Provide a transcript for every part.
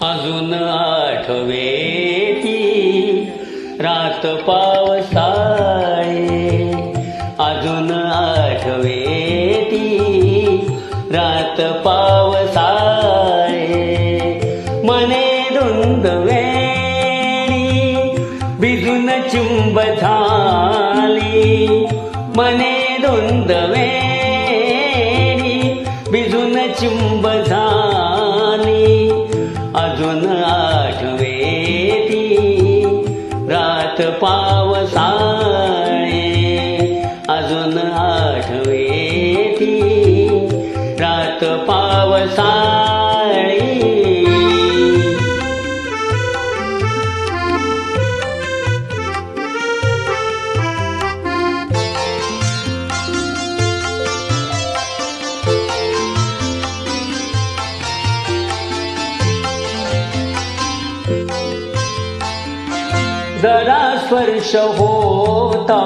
अजून आठवे ती रात पावसाळी, अजून आठवे ती रात पावसाळी, मने धुंदवेणी भिजून चिंब झाली, मने धुंदवेणी भिजून चिंब झाली, अजून आठवे ती रात पावसाळी, अजून आठवे ती रात पावसाळी. जरा स्पर्श होता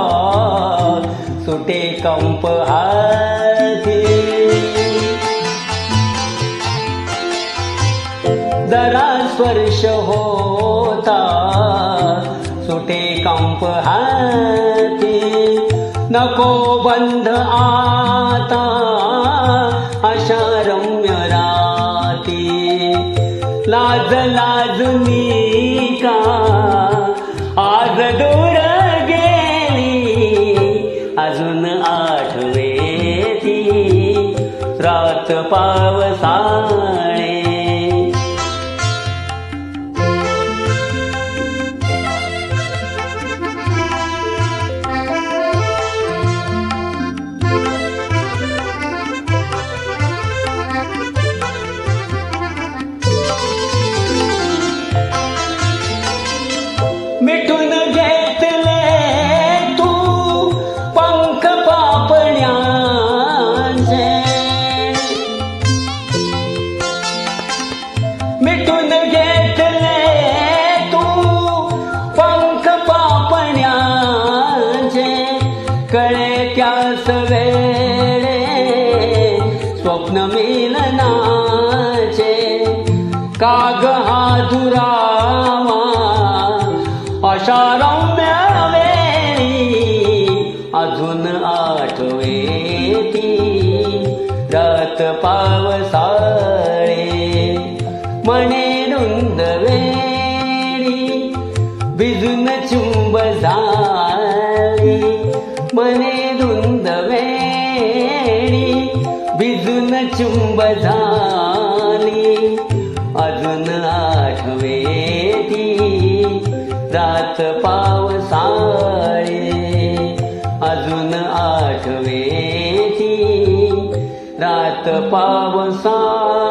सुटे कंप हाती, जरा स्पर्श होता सुटे कंप हाती, नको बंध आता अशा रम्य राती, लाज लाजनी का आज दूर गेली, अजून आठवे ती रात पावसाळी. मिठून घेतले तू पंख पापण्याचे, मिठून घेतले तू पंख पापण्याचे, कळे त्यास वेळे स्वप्न मिलनाचे, काग हा दुरावा अशा रम्य वेळी, अजून आठवे ती रात पावसाळी, मने धुंदवेणी भिजून चिंब झाली, मने धुंदवेणी भिजून चिंब झाली, अजून आठवे ती रात पावसाळी, अजून आठवे ती रात पावसाळी.